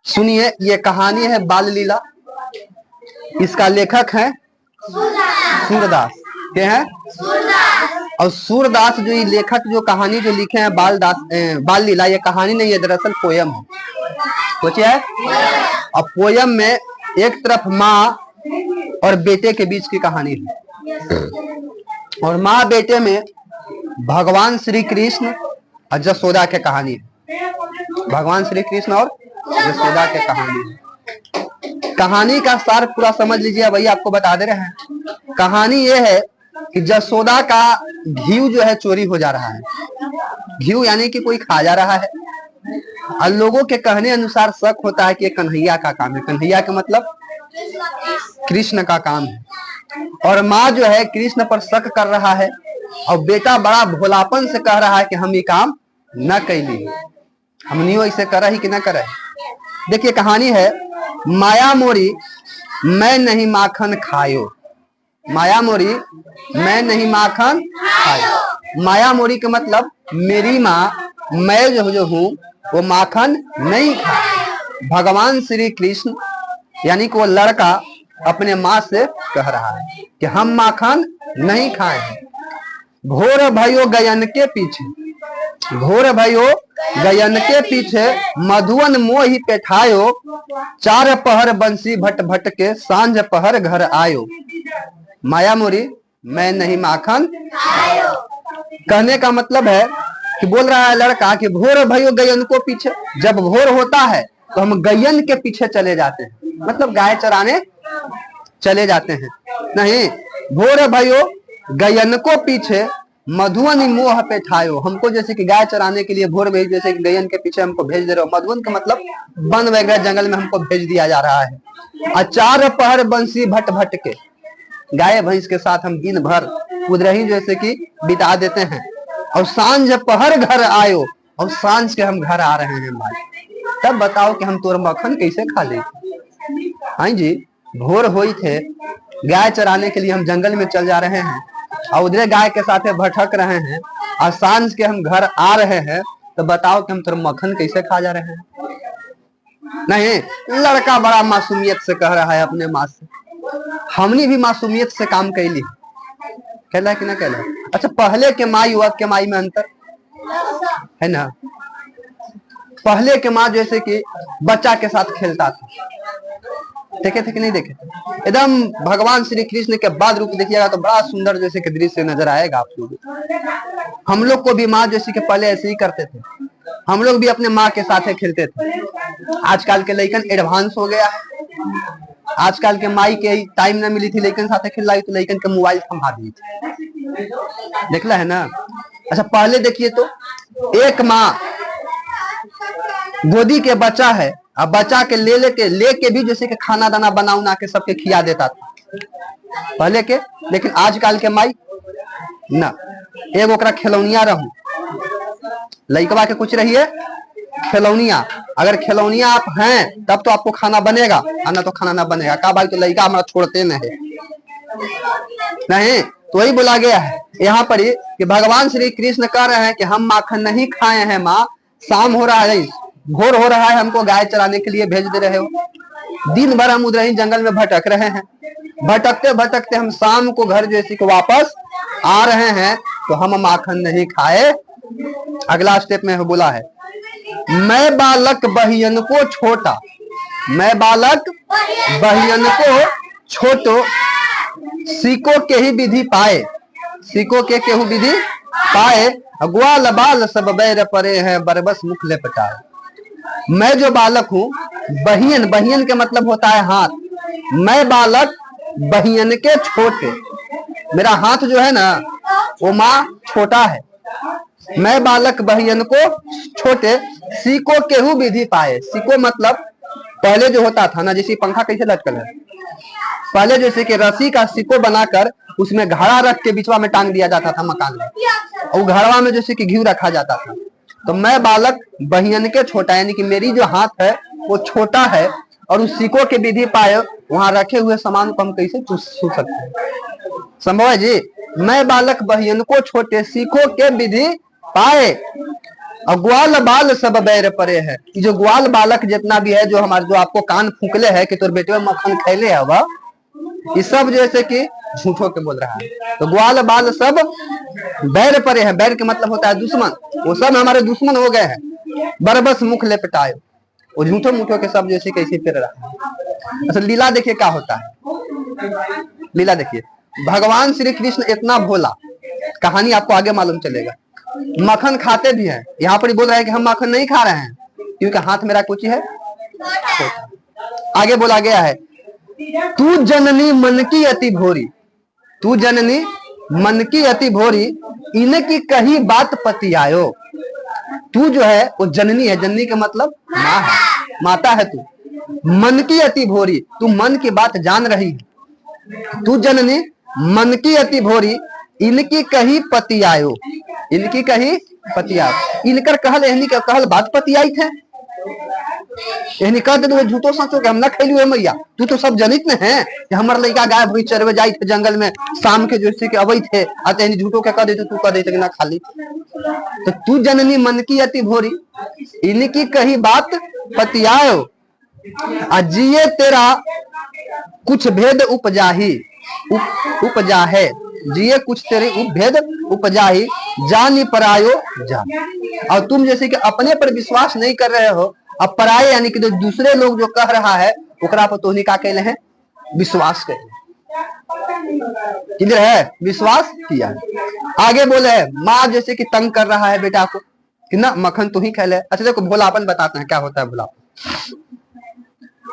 सुनिए, ये कहानी है बाल लीला। इसका लेखक है सूरदास। क्या है? और सूरदास जो ये लेखक जो कहानी जो लिखे हैं बाल लीला, ये कहानी नहीं है, दरअसल पोयम है। सोचिए, और पोयम में एक तरफ माँ और बेटे के बीच की कहानी है, और माँ बेटे में भगवान श्री कृष्ण और जसोदा के कहानी है। भगवान श्री कृष्ण और जसोदा के कहानी है। कहानी का सार पूरा समझ लीजिए, वही आपको बता दे रहे हैं। कहानी ये है कि जसोदा का घी जो है चोरी हो जा रहा है। घी यानी कि कोई खा जा रहा है, और लोगों के कहने अनुसार शक होता है कि ये कन्हैया का काम है। कन्हैया का मतलब कृष्ण का काम है। और माँ जो है कृष्ण पर शक कर रहा है, और बेटा बड़ा भोलापन से कह रहा है कि हम ये काम न कैली, हमनी ऐसे करा ही कि न करा। देखिए कहानी है, माया मोरी मैं नहीं माखन खायो। माया मोरी मैं नहीं माखन खायो। माया मोरी का मतलब मेरी माँ, मैं जो हूँ वो माखन नहीं खाए। भगवान श्री कृष्ण यानी कि वो लड़का अपने माँ से कह रहा है कि हम माखन नहीं खाए हैं। घोर भयो गयन के पीछे, घोर भयो गयन के पीछे मधुवन मोहि पेठायो। चार पहर बंसी भट भट के सांझ पहर घर आयो। माया मोरी मैं नहीं माखन खायो। कहने का मतलब है कि बोल रहा है लड़का कि भोर भयो गयन को पीछे, जब भोर होता है तो हम गयन के पीछे चले जाते हैं, मतलब गाय चराने चले जाते हैं। नहीं, भोर भयो गयन को पीछे मधुवन मोह पे ठायो। हमको जैसे कि गाय चराने के लिए भोर में जैसे कि गयन के पीछे हमको भेज दे रहे हो। मधुवन का मतलब वन वगैरह जंगल में हमको भेज दिया जा रहा है। अचार पहर बंसी भट भट के, गाय भैंस के साथ हम दिन भर उधरही जैसे कि बिता देते हैं। और सांझ पहर घर आयो, और सांझ के हम घर आ रहे हैं माई, तब बताओ कि हम तोर मक्खन कैसे खा ले। हाँ जी, भोर हुई थे, गाय चराने के लिए हम जंगल में चल जा रहे हैं, और उधर गाय के साथ भटक रहे हैं, और सांझ के हम घर आ रहे हैं, तो बताओ कि हम तोर मक्खन कैसे खा जा रहे हैं। नहीं, लड़का बड़ा मासूमियत से कह रहा है अपने माँ से। हमने भी मासूमियत से काम कैली, कहला कि ना कहला। अच्छा, पहले के माई और के माई में अंतर है ना। पहले के माँ जैसे कि बच्चा के साथ खेलता था, देखे थे कि नहीं देखे थे? एकदम भगवान श्री कृष्ण के बाद रूप देखिएगा तो बड़ा सुंदर जैसे कि दृश्य नजर आएगा आप लोग। हम लोग को भी माँ जैसे कि पहले ऐसे ही करते थे, हम लोग भी अपने माँ के साथ खेलते थे। आजकल के लड़कन एडवांस हो गया है। आजकल के माई के टाइम न मिली थी लड़कन साथ खेल रही, तो लड़कन के मोबाइल थमा दी थी, देखला है ना। अच्छा, पहले देखिए तो एक माँ गोदी के बच्चा है, अब बच्चा के लेके भी जैसे कि खाना दाना बना उना के सबके खिया देता था पहले के। लेकिन आजकल के माई ना, एगो ओकरा खिलौनिया रहू, लइकवा के कुछ रहिए खिलौनिया। अगर खिलौनिया आप हैं तब तो आपको खाना बनेगा, और ना तो खाना ना बनेगा। का भाई तो लइका हमारा छोड़ते नहीं। तो वही बोला गया है यहाँ पर कि भगवान श्री कृष्ण कह रहे हैं कि हम माखन नहीं खाए हैं माँ। शाम हो रहा है, भोर हो रहा है, हमको गाय चराने के लिए भेज दे रहे हो। दिन भर हम उधर ही जंगल में भटक रहे हैं, भटकते भटकते हम शाम को घर जैसे को वापस आ रहे हैं, तो हम माखन नहीं खाए। अगला स्टेप में बोला है, मैं बालक बहियन को छोटा, मैं बालक बहियन को छोटो, सीको के ही विधि पाए, सीको के केहू विधि पाए, ग्वाल बाल सब बैर परे हैं, बरबस मुख ले पटाए। मैं जो बालक हूँ, बहियन, बहियन के मतलब होता है हाथ। मैं बालक बहियन के छोटे, मेरा हाथ जो है ना वो माँ छोटा है। मैं बालक बहियन को छोटे, सीको केहू विधि पाए। सीको मतलब पहले जो होता था ना, जैसे पंखा कैसे लटकल है, पहले जैसे कि रस्सी का सिक्को बनाकर उसमें घड़ा रख के बीचवा में टांग दिया जाता था मकान में, और घड़वा में जैसे कि घी रखा जाता था। तो मैं बालक बहियन के छोटा, यानी कि मेरी जो हाथ है वो छोटा है, और उस सिक्को के विधि पाए, वहां रखे हुए सामान को हम कैसे छू सकते हैं? संभव है जी। मैं बालक बहियन को छोटे, सीखो के विधि पाए, और ग्वाल बाल सब बैर परे है, जो ग्वाल बालक जितना भी है, जो हमारे जो आपको कान फूकले है कि तोर बेटे में मक्खन खैले है, वह ये सब जैसे कि झूठों के बोल रहा है। तो ग्वाल बाल सब बैर परे है, बैर के मतलब होता है दुश्मन, वो सब हमारे दुश्मन हो गए हैं। बरबस मुख लेपटाए, वो झूठो मूठो के सब जैसे कैसे फिर रहा है। अच्छा लीला देखिए क्या होता है, लीला देखिए, भगवान श्री कृष्ण इतना भोला, कहानी आपको आगे मालूम चलेगा। मक्खन खाते भी हैं, यहाँ पर बोल रहे हैं कि हम मक्खन नहीं खा रहे हैं क्योंकि हाथ मेरा कुछ है। आगे बोला गया है, तू जननी मन की अति भोरी, तू जननी मन की अति भोरी, इनकी कही बात पति आयो। तू जो है वो जननी है, जननी का मतलब माँ है, माता है तू। मन की अति भोरी, तू मन की बात जान रही है। तू जननी मन की अति भोरी, इनकी कही पति आयो, इनकी कही पति आयो। इनकर कहल, इन्हीं के कहल बात पति आई थे, इन्हीं कह दे झूठो सचो के हम ना खैलू है मैया, तू तो सब जनित न है कि हमार लड़का गाय भैंस चरवे जाई थे जंगल में, शाम के जैसे के अवै थे, आते इन्हीं झूठो के कह देते, तू कह देते कि ना खाली। तो तू जननी मन की अति भोरी, इनकी कही बात पति आयो, अजिए तेरा कुछ भेद उपजाही, उपजा है, जिये कुछ तेरे भेद उपजाही, जानी परायो जान। और तुम जैसे कि अपने पर विश्वास नहीं कर रहे हो, अब पराये यानी कि दूसरे लोग जो कह रहा है ओकरा पर तो का कहले हैं, विश्वास कर, किधर है विश्वास किया। आगे बोले है, माँ जैसे कि तंग कर रहा है बेटा को कि ना मक्खन तू ही खा ले। अच्छा देखो भोलापन बताते हैं क्या होता है भोलापन।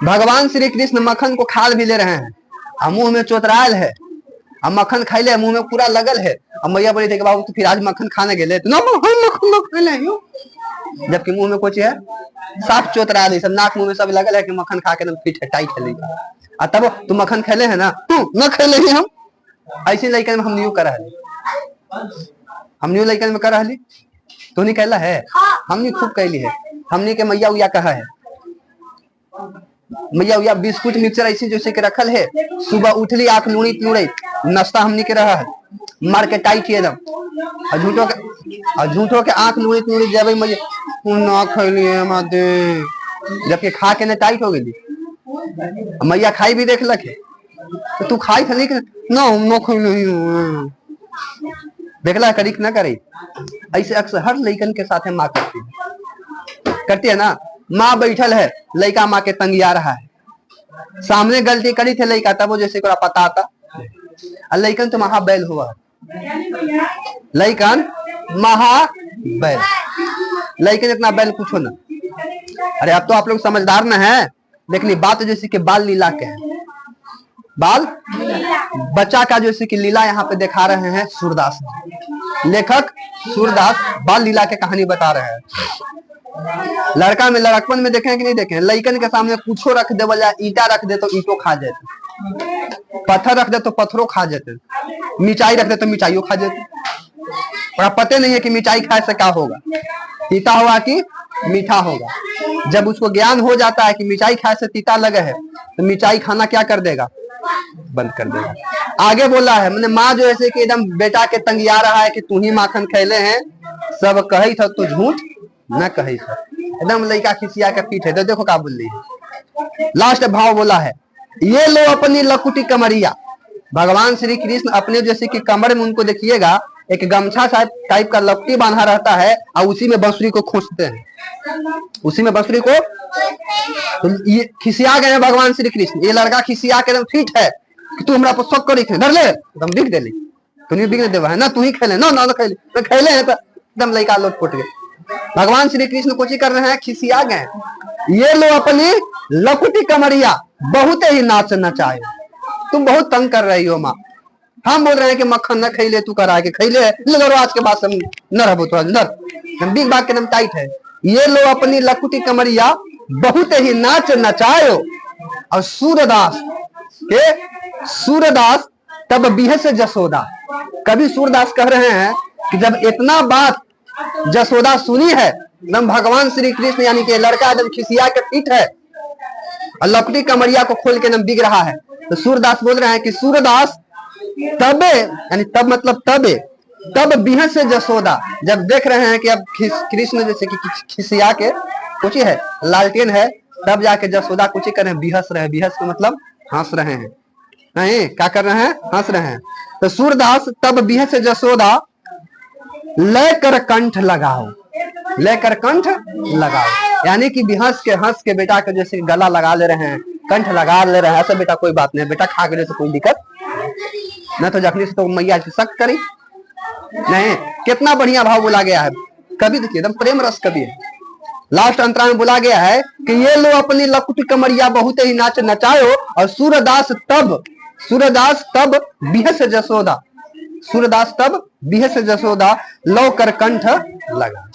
भगवान श्री कृष्ण मक्खन को खा भी ले रहे हैं, और मुंह में चोतरायल है, अब मक्खन खाई ले, मुंह में पूरा लगल है। अब मैया बोली थे कि बाबू तो फिर आज मक्खन खाने गए तो ना मक्खन न खा ले, जबकि मुंह में कुछ है साफ चोतरा दी, सब नाक मुंह में सब लगल है कि मक्खन खा के एकदम फिट है, टाइट है। आ तब तू मक्खन खेले है ना, न खेले ही हम ऐसे लड़के में हम न्यू कर रही, हम न्यू लड़के में कर रही, तो नहीं कहला है, हमने खूब कहली है। हमने के मैया उया कहा है, मैया उया बिस्कुट मिक्सचर ऐसे जैसे के रखल है, सुबह उठली आंख लूड़ी लूड़ी, नाश्ता हमने के रहा है मार के टाइट एकदम, और झूठो के आंख लूड़ी लूड़ी जब मैया ना खैली माते, जबकि खा के न टाइट हो गई। मैया खाई भी देख लखे, तो तू खाई थी ना न खैली, देखला करी ना करे। ऐसे अक्सर हर लड़कन के साथ माँ करती है ना। माँ बैठल है, लड़का माँ के तंगिया रहा है, सामने गलती करी थे लड़का, तब वो जैसे पता आता, लड़कन तो महाबैल हुआ, लड़कन महाबैल, लड़कन इतना बैल पूछो ना। अरे अब तो आप लोग समझदार न है, लेकिन बात जैसे कि बाल लीला के है, बाल बच्चा का जैसे कि लीला यहाँ पे दिखा रहे हैं सूरदास, लेखक सूरदास बाल लीला के कहानी बता रहे हैं। लड़का में लड़कपन में देखे कि नहीं देखे, लड़कन के सामने कुछो रख दे, बोला ईटा रख दे तो ईटो खा जाते, पत्थर रख दे तो पत्थरों खा जाते, मिर्चाई रख दे तो मिर्चाइयों खा जाते। और पता नहीं है कि मिर्चाई खाए से क्या होगा, तीता होगा कि मीठा होगा। जब उसको ज्ञान हो जाता है कि मिर्चाई खाए से तीता लगे है, तो मिर्चाई खाना क्या कर देगा, बंद कर देगा। आगे बोला है, मैंने माँ जो ऐसे कि एकदम बेटा के तंगिया रहा है कि तू ही माखन खैले हैं, सब कही था तो झूठ न कही था, एकदम लड़का खिसिया के पीठ है। तो देखो क्या बोल रही है, लास्ट भाव बोला है, ये लो अपनी लकुटी कमरिया। भगवान श्री कृष्ण अपने जैसे कि कमर में उनको देखिएगा एक गमछा टाइप का लकुटी बांधा रहता है, और उसी में बांसुरी को खोसते हैं, उसी में बांसुरी को। तो ये खिसिया गए हैं भगवान श्री कृष्ण, ये लड़का खिसिया के एकदम फिट है कि तू हमरा पर शक करी धर ले, एकदम बिक देली, तू नहीं बिकने देवा है ना, तू ही खेले ना ना खेले, तो खेले हैं तो एकदम लड़का लोट पोट गए। भगवान श्री कृष्ण कोची कर रहे हैं, खिसिया गए, ये लो अपनी लकुटी कमरिया, बहुत ही नाच नचाए, तुम बहुत तंग कर रही हो माँ। हम बोल रहे हैं कि मक्खन न खैले, तू करा के खैले, आज के बाद सब न रहो तो अंदर बिग बाग के एकदम टाइट है। ये लो अपनी लकुटी कमरिया, बहुत ही नाच नचायो। और सूरदास के सूरदास तब बिहस जसोदा, कभी सूरदास कह रहे हैं कि जब इतना बात जसोदा सुनी है, एकदम भगवान श्री कृष्ण यानी कि लड़का एकदम खिसिया के पीठ है और लकड़ी कमरिया को खोल के एकदम बिग रहा है, तो सूरदास बोल रहे हैं कि सूरदास तबे यानी तब मतलब तबे तब बिहस से जसोदा, जब देख रहे हैं कि अब कृष्ण जैसे कि खिसिया के कुछ है, लालटेन है, तब जाके जसोदा कुछ कर रहे हैं, बिहस रहे हैं। बिहस का मतलब हंस रहे हैं, नहीं क्या कर रहे हैं, हंस रहे हैं। तो सूरदास तब बिहस से जसोदा लेकर कंठ लगाओ, लेकर कंठ लगाओ, यानी कि बिहस के हंस के बेटा के जैसे गला लगा ले रहे हैं, कंठ लगा ले रहे हैं। ऐसा बेटा कोई बात नहीं, बेटा खा के जैसे कोई दिक्कत न, तो जखनी से तो मैया सख्त करी नहीं। कितना बढ़िया भाव बोला गया है, कवि देखिए एकदम प्रेम रस कवि है। लास्ट अंतरा में बोला गया है कि ये लो अपनी लकुट कमरिया बहुत ही नाच नचायो, और सूरदास तब बिहस जसोदा, सूरदास तब बिहस जसोदा लो कर कंठ लगा।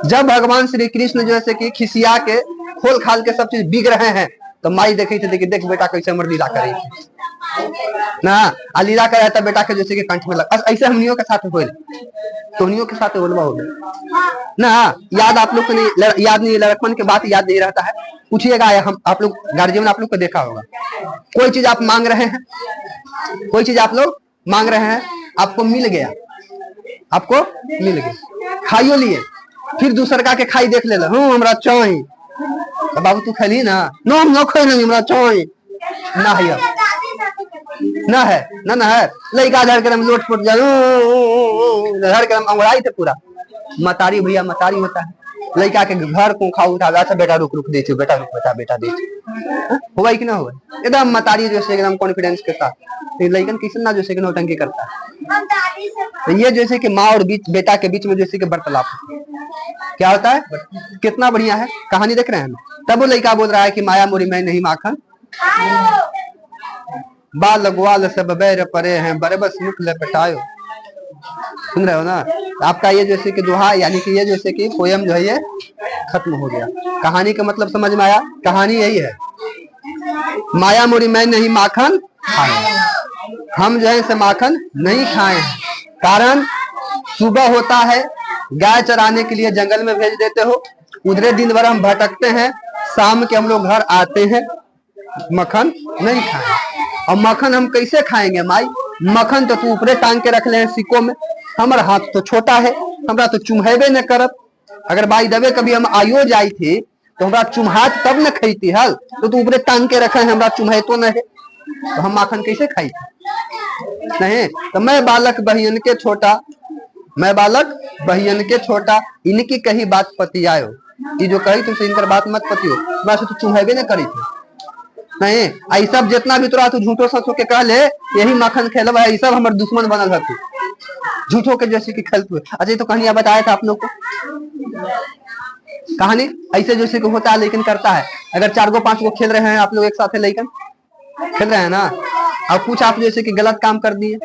जब भगवान श्री कृष्ण जैसे कि खिसिया के खोल खाल के सब चीज बिग रहे हैं, तो माई देखी थी, देखिए देख बेटा कैसे मर लीला करे ना, लीला करे तब बेटा के जैसे कि कंठ में लगा। ऐसे हमनियों के साथ हो, तोनियों के साथ बोलवा हो ना। याद आप लोग को नहीं, याद नहीं, लड़कपन के बात याद नहीं रहता है, पूछिएगा हम आप लोग गार्जियन आप लोग को देखा होगा। कोई चीज आप मांग रहे हैं, कोई चीज आप लोग मांग रहे हैं, आपको मिल गया, आपको मिल गया, खाइयो लिए, फिर दूसर का के खाई देख ले, हमरा चाहिए, तो बाबू तू खैली ना, नो हम लोग खाई नहीं, हमरा चाहिए ना है, ना है ना है। लड़का धर के हम लोट पोट जा, धर के हम अंगड़ाई थे पूरा। मतारी भैया मतारी होता है, लड़का के घर को खाऊ उठा, अच्छा बेटा रुक रुक दे, बेटा रुक बेटा दे, हुआ कि ना हुआ, एकदम मतारी जैसे एकदम कॉन्फिडेंस के साथ। लड़कन किसी ना जैसे कि नौटंकी करता है, तो ये जैसे कि माँ और बेटा के बीच में जैसे कि वार्तालाप क्या होता है, कितना बढ़िया है। कहानी देख रहे हैं हम। तब वो लड़का बोल रहा है कि माया मोरी मैं नहीं माखन, बाल ग्वाल सब बैर परे हैं, बरबस मुख लपटायो। सुन रहे हो ना, आपका ये जैसे कि दोहा, यानी कि ये जैसे कि पोयम जो है ये खत्म हो गया। कहानी का मतलब समझ में आया, कहानी यही है, माया मोरी मैं नहीं माखन खाए, हम जो है से माखन नहीं खाए, कारण सुबह होता है, गाय चराने के लिए जंगल में भेज देते हो, उधरे दिन भर हम भटकते हैं, शाम के हम लोग घर आते हैं, मक्खन नहीं खाए। और मक्खन हम कैसे खाएंगे माई, मक्खन तो तू ऊपरे टांग के रख ले सिक्कों में, हमारा हाथ तो छोटा है, हमरा तो चुम्हेबे न करत। अगर बाई दबे कभी हम आयो जाई थी तो हमरा चुम्हात तब न खैती हल, तो तू ऊपरे टांग के रखे, हमरा चुम्हे तो न है, तो हम माखन कैसे खाई नहीं। तो मैं बालक बहियन के छोटा, मैं बालक बहियन के छोटा, इनकी कही बात पति आयो, ये जो कही तुमसे इनकर बात मत पतियो, बस तू चुम्हेबे न करी थी नहीं। आई सब जितना भी तोरा तू झूठो सचो के कह ले यही मक्खन खेलब है, सब हमारे दुश्मन बनल है, तू झूठो के जैसे कि खेलते हुए। अच्छा तो कहानियां बताया था आप लोग को, कहानी ऐसे जैसे कि होता है लेकिन करता है। अगर 4 गो 5 गो खेल रहे हैं आप लोग एक साथ, लेकिन खेल रहे हैं ना, और कुछ आप जैसे कि गलत काम कर दिए,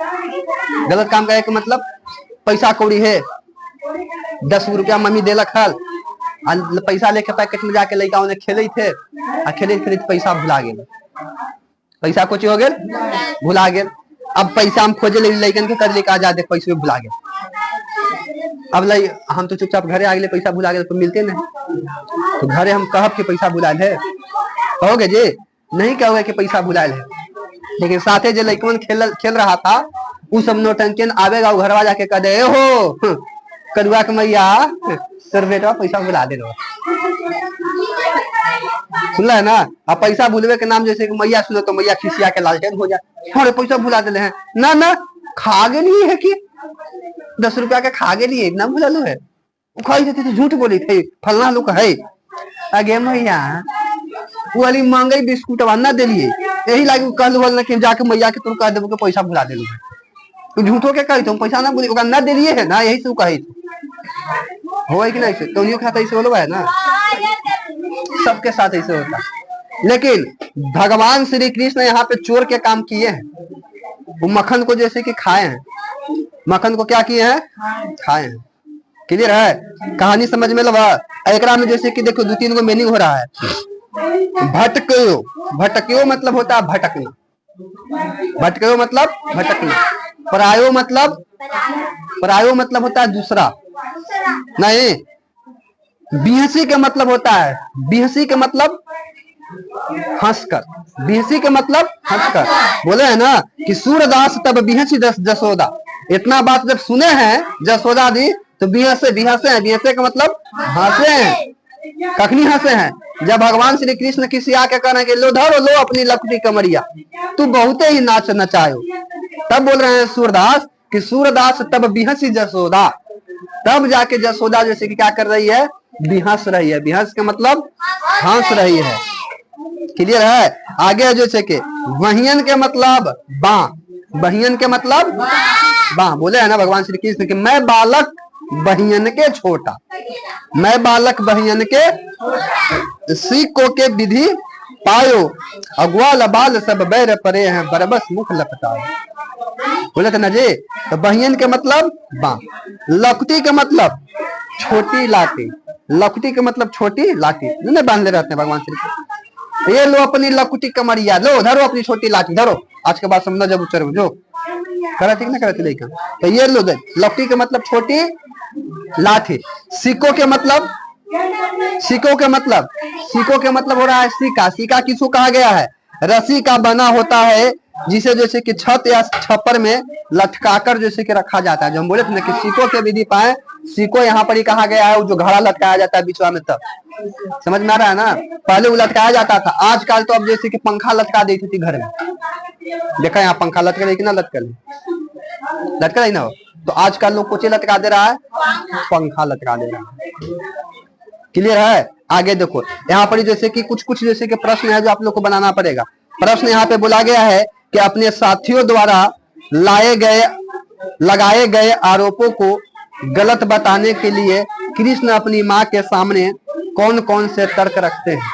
गलत काम का मतलब पैसा कौड़ी है, 10 रुपया मम्मी देलक हल, पैसा लेके पैकेट में जाके लड़का उन्हें खेले थे, खेले पैसा भुला गए, पैसा कुछ हो गए भुला गए। अब पैसा हम खोजे लड़कन के कर लेके आ जाते, पैसे भुला गए। अब हम तो चुपचाप घरे आ गए, पैसा भुला गए तो मिलते नहीं, तो घरे हम कहब कि पैसा भुलाल है, कहोगे जी नहीं कहोगे कि पैसा भुलाल है। लेकिन साथे जो लड़कन खेल रहा था वो सब नौटंकियन आवेगा, वो घरवा जाके कह दे हो करुआ के मैया सर बेटा पैसा भुला दे, सुन है ना। अब पैसा भूलवे के नाम जैसे कि मैया सुनो तो मैया खिसिया के लालटेन हो जाए, अरे पैसा भुला दे हैं ना, ना खा गे नहीं है कि 10 रुपया के खा गे नहीं ना भुला लो है, वो खाई थी तो झूठ बोली थे फलना लोग है, अगे मैया वो वाली महंगाई बिस्कुट ना दिलिए, यही लागे कल बोल कि जाके मैया के तुम कह देबो के पैसा भुला दिलू है, तो झूठो के कही तुम पैसा ना बोली ना दिलिए है ना, यही से कही हो कि नहीं, तो उन्हीं के साथ ऐसे बोलो है ना, सबके साथ ऐसे होता। लेकिन भगवान श्री कृष्ण यहाँ पे चोर के काम किए हैं, वो मक्खन को जैसे कि खाए हैं, मक्खन को क्या किए हैं, खाए हैं। क्लियर है, कहानी समझ में लगा। एकरा में जैसे कि देखो 2-3 गो मीनिंग हो रहा है। भटक्यो, भटक्यो मतलब होता है भटकना, भटक्यो मतलब भटकना, परायो मतलब होता है दूसरा नहीं, बिहसी के मतलब होता है, बिहसी के मतलब हंसकर, बिहसी के मतलब हंसकर। बोले है ना कि सूरदास तब बिहसी जसोदा, इतना बात जब सुने हैं जसोदा दी तो बिहसे बिहसे का मतलब हंसे हैं। कखनी हंसे हैं जब भगवान श्री कृष्ण किसी आके कहना कि लो धरो लो अपनी लकुटी कमरिया, तू बहुते ही नाच नचायो। तब बोल रहे हैं सूरदास कि सूरदास तब बिहसी जसोदा, तब जाके जसोदा जैसे कि क्या कर रही है, बिहस रही है। बिहस के मतलब हंस रही है। क्लियर है। आगे जैसे कि वहियन के मतलब बा, बहियन के मतलब बा बोले है ना भगवान श्री कृष्ण कि मैं बालक बहियन के छोटा, मैं बालक बहियन के सीको के विधि पायो, अग्वाल बाल सब बैर परे हैं, बरबस मुख लपटाओ। बोले थे ना जी। तो बहियन के मतलब बा, लकुटी के मतलब छोटी लाठी, लकुटी के मतलब छोटी लाठी नहीं बांधले रहते हैं भगवान श्री कृष्ण। ये लो अपनी लकुटी कमरिया, लो धरो अपनी छोटी लाठी धरो। आज के बाद समझना जब उच्चर जो करा ठीक ना करती लेकिन, तो ये लो लकुटी के मतलब छोटी लाठी। सिक्को के मतलब, सिक्को के मतलब, सिक्को के मतलब हो रहा है सिक्का। सिक्का किसको कहा गया है, रस्सी का बना होता है जिसे जैसे कि छत या छप्पर में लटकाकर जैसे कि रखा जाता है। जो हम बोले थे ना कि सिक्को के विधि पाए, सिक्को यहाँ पर ही कहा गया है जो घड़ा लटकाया जाता है बीचवा में। तब समझ में आ रहा है ना, पहले वो लटकाया जाता था। आजकल तो अब जैसे कि पंखा लटका देती थी घर में, देखा यहाँ पंखा लटका रही कि ना लटका रही ना हो, तो आजकल लोग कुछ लटका दे रहा है, पंखा लटका दे रहा है। क्लियर है। आगे देखो यहाँ पर जैसे कि कुछ जैसे कि प्रश्न है जो आप लोग को बनाना पड़ेगा। प्रश्न यहाँ पे बोला गया है कि अपने साथियों द्वारा लगाए गए आरोपों को गलत बताने के लिए कृष्ण अपनी माँ के सामने कौन कौन से तर्क रखते हैं,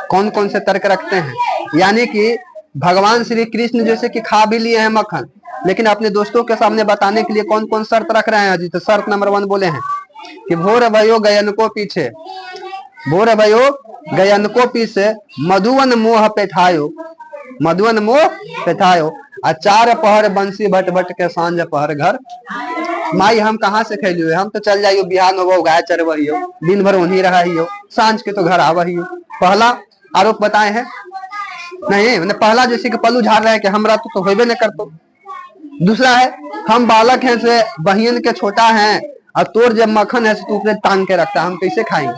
कौन कौन से तर्क रखते हैं। यानी कि भगवान श्री कृष्ण जैसे कि खा भी लिए हैं मक्खन, लेकिन अपने दोस्तों के सामने बताने के लिए कौन कौन शर्त रख रहे हैं जी। तो शर्त नंबर 1 बोले हैं कि भोर भयो गयन को पीछे, भोर भयो गयन को पीछे मधुवन मोह पेठायो, मधुवन मोह पेठायो, चार पहर बंसी भट भट के सांझ पहर घर। माई हम कहाँ से खेली हुए, हम तो चल जाइयो बिहान हो गाय चरवहियो, दिन भर वहीं रहियो, सांझ के तो घर आवहियो। पहला आरोप बताए हैं नहीं, मैंने पहला जैसे कि पल्लू झाड़ रहा है कि हमरा तो होबे न करतो। दूसरा है हम बालक हैं से बहियन के छोटा हैं और तोर जब मक्खन है तू ऊपर टांग के रखता है, हम कैसे खाएंगे,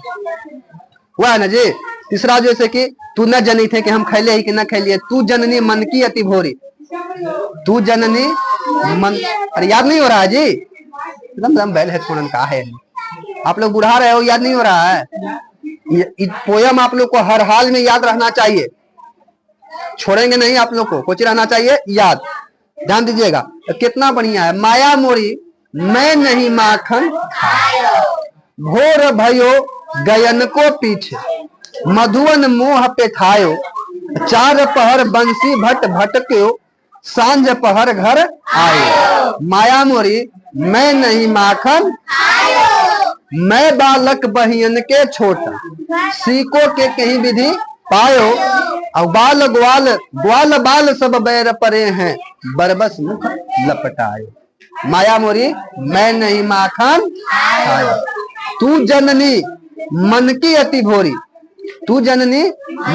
हुआ है ना जी। तीसरा जैसे कि तू न जनी थे कि हम खैले ही कि न खैलिए, तू जननी मन की अति भोरी, तू जननी मन, अरे याद नहीं हो रहा है जी, एकदम बैल है छोड़न का है, आप लोग बुढ़ा रहे हो याद नहीं हो रहा है। ये पोयम आप लोग को हर हाल में याद रहना चाहिए, छोड़ेंगे नहीं आप लोग को, कुछ रहना चाहिए याद। ध्यान दीजिएगा तो कितना बढ़िया है। माया मोरी मैं नहीं माखन, भोर भयो गयन को पीछे मधुवन मोह पे ठायो, चार पहर बंसी भट भटक्यो सांझ पहर घर आयो। माया मोरी मैं नहीं माखन, मैं बालक बहियन के छोटा, सीको के कहीं विधि पायो, और बाल ग्वाल ग्वाल बाल सब बैर परे हैं, बरबस मुख लपटायो। माया मोरी मैं नहीं माखन खायो, तू जननी मन की अति भोरी, तू जननी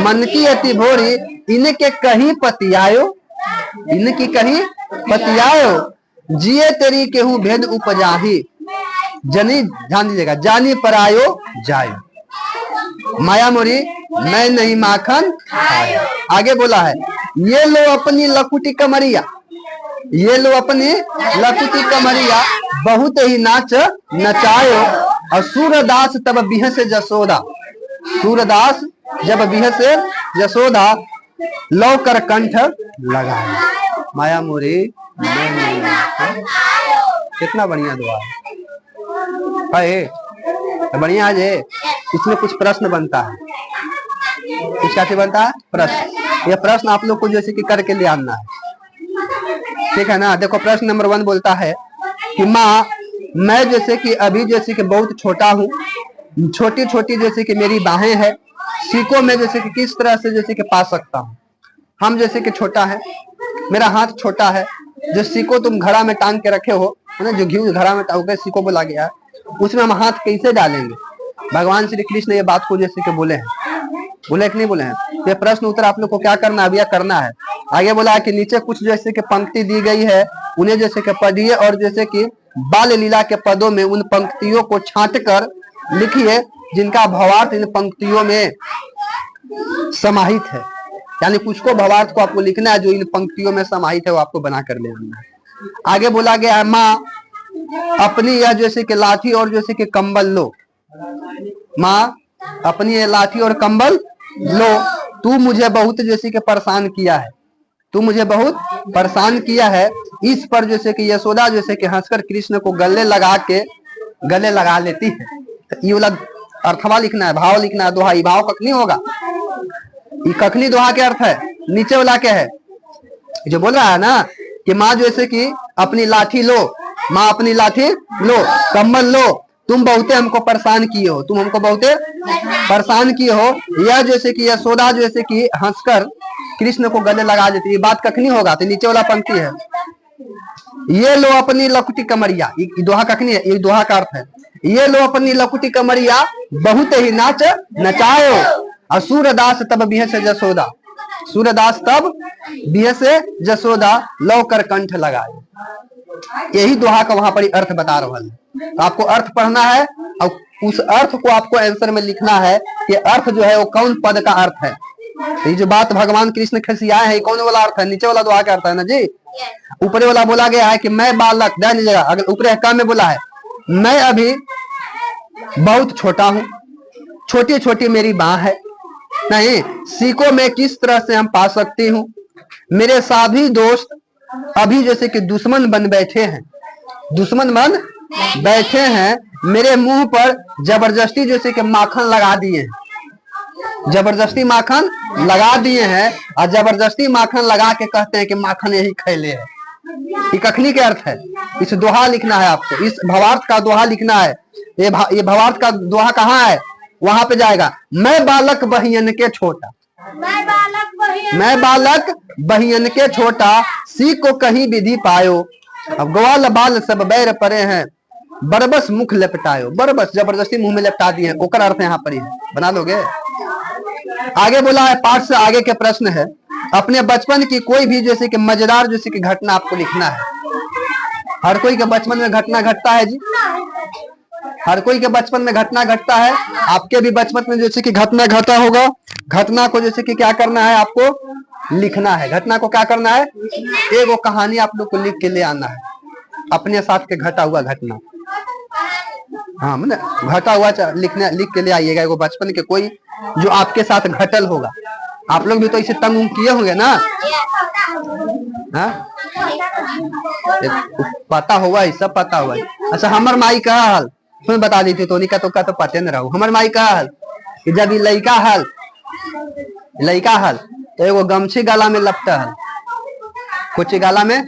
मन की अति भोरी, इनके कहीं पतियायो, इनकी कहीं पतियायो, जिए तेरी केहू भेद उपजाही, जनी ध्यान दीजिएगा जानी परायो जायो। माया मोरी मैं नहीं माखन खायो। आगे बोला है ये लो अपनी लकुटी कमरिया, ये लो अपनी लकुटी कमरिया, बहुत ही नाच नचायो, और सूरदास तब बिहसे जसोदा, सूरदास जब बिहसे जसोदा लौ कर कंठ लगाया। माया मोरी मैं नहीं माखन, कितना बढ़िया दुआ है, बढ़िया है। इसमें कुछ प्रश्न बनता है, कुछ क्या बनता है प्रश्न, ये प्रश्न आप लोग को जैसे कि करके ले आना है, ठीक है ना। देखो प्रश्न नंबर 1 बोलता है कि माँ मैं जैसे कि अभी जैसे कि बहुत छोटा हूँ, छोटी छोटी जैसे कि मेरी बाहें हैं, सीको में जैसे कि किस तरह से जैसे कि पा सकता हूँ। हम जैसे कि छोटा है, मेरा हाथ छोटा है, जो सीको तुम घड़ा में टांग के रखे हो ना, जो घी घड़ा में टांग के सीको बोला गया है, उसमें हम हाथ कैसे डालेंगे। भगवान श्री कृष्ण ये बात को जैसे कि बोले हैं, बोले कि नहीं बोले हैं। ये प्रश्न उत्तर आप लोग को क्या करना है भैया, करना है। आगे बोला है कि नीचे कुछ जैसे कि पंक्ति दी गई है, उन्हें जैसे कि पढ़िए और जैसे कि बाल लीला के पदों में उन पंक्तियों को छांट कर लिखिए जिनका भावार्थ इन पंक्तियों में समाहित है। यानी कुछ को भावार्थ को आपको लिखना है जो इन पंक्तियों में समाहित है, वो आपको बना कर ले आना है। आगे बोला गया है, माँ अपनी यह जैसे कि लाठी और जैसे कि कंबल लो, माँ अपनी ये लाठी और कंबल लो, तू मुझे बहुत जैसे कि परेशान किया है, तू मुझे बहुत परेशान किया है। इस पर जैसे कि यशोदा जैसे कि हंसकर कृष्ण को गले लगा लेती है। ये वाला अर्थवा लिखना है, भाव लिखना है, दोहा। भाव कखनी होगा, ये कखनी दोहा के अर्थ है। नीचे वाला क्या है, जो बोल रहा है ना कि माँ जैसे कि अपनी लाठी लो, माँ अपनी लाठी लो, कंबल लो, तुम बहुते हमको परेशान किए हो, तुम हमको बहुते परेशान किए हो। यह जैसे कि यशोदा जैसे कि हंसकर कृष्ण को गले लगा देती है। ये बात कखनी होगा, तो नीचे वाला पंक्ति है, ये लो अपनी लकुटी कमरिया, ये दोहा कखनी है, ये दोहा का अर्थ है। ये लो अपनी लकुटी कमरिया बहुत ही नाच नचायो, और सूरदास तब बिह से जसोदा, सूरदास तब बिह से जसोदा लौ कर कंठ लगाए। यही दोहा का वहां पर अर्थ बता रहा है। तो आपको अर्थ पढ़ना है और उस अर्थ को आपको आंसर में लिखना है कि अर्थ जो है वो कौन पद का अर्थ है। तो ये जो बात भगवान कृष्ण खिसियाए है, कौन वाला अर्थ है, नीचे वाला दोहा का अर्थ है ना जी। ऊपरे वाला बोला गया है कि मैं बालक, ध्यान दीजिएगा, अगर ऊपरे काम में बोला है मैं अभी बहुत छोटा हूँ, छोटी छोटी मेरी बाह है, नहीं सीखो मैं किस तरह से हम पा सकती हूँ। मेरे सभी दोस्त अभी जैसे कि दुश्मन बन बैठे हैं, दुश्मन बन बैठे हैं, मेरे मुंह पर जबरदस्ती जैसे कि माखन लगा दिए हैं, जबरदस्ती माखन लगा दिए हैं, और जबरदस्ती माखन लगा के कहते हैं कि माखन यही खैले है। ये कखनी के अर्थ है। इस दोहा लिखना है आपको, इस भवार्थ का दोहा लिखना है। ये भवार्थ का दोहा कहाँ है, वहां पे जाएगा, मैं बालक बहियन के छोटा, मैं बालक बहियन के छोटा, सीख को कहीं विधि पायो, अब ग्वाल बाल सब बैर परे हैं, बरबस मुख लपटायो, बरबस जबरदस्ती मुंह में लपटा दिए, ओकर अर्थ यहाँ पर ही है, बना लोगे। आगे बोला है, पाठ से आगे के प्रश्न है, अपने बचपन की कोई भी जैसे कि मजेदार जैसे कि घटना आपको लिखना है। हर कोई के बचपन में घटना घटता है जी, हर कोई के बचपन में घटना घटता है। आपके भी बचपन में जैसे कि घटना घटा होगा, घटना को जैसे कि क्या करना है, आपको लिखना है। घटना को क्या करना है, एक वो कहानी आप लोग को लिख के ले आना है, अपने साथ के घटा हुआ घटना। हाँ मतलब घटा हुआ लिख के ले आइएगा, वो बचपन के कोई जो आपके साथ घटल होगा। आप लोग भी तो इसे तंग उंग किए होंगे ना, हाँ पता हुआ है, सब पता हुआ है। अच्छा हमर माई का हाल सुन बता दी थी, तो का तो पते न रहो। हमर माई का हाल कि जब ये लड़का हाल तो एगो गमछी गाला में लपटा हल, कुछ गाला में,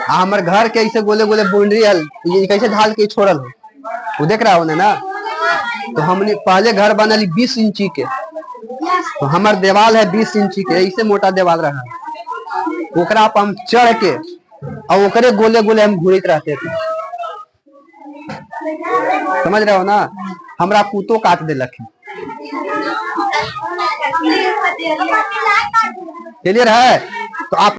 हमारे घर के ऐसे गोले गोले बुंडरी हल, ये कैसे ढाल के छोड़ल हो, वो देख रहा हो ना। तो हमने पहले घर बनली 20 इंची के, तो हमार देवाल है 20 इंची के, ऐसे मोटा देवाल रहा, ओकरा पर हम चढ़ के और ओकरे गोले गोले हम घूरत रहते थे, समझ रहे हो ना। हमरा कुतो काट देलक, क्लियर है। तो आप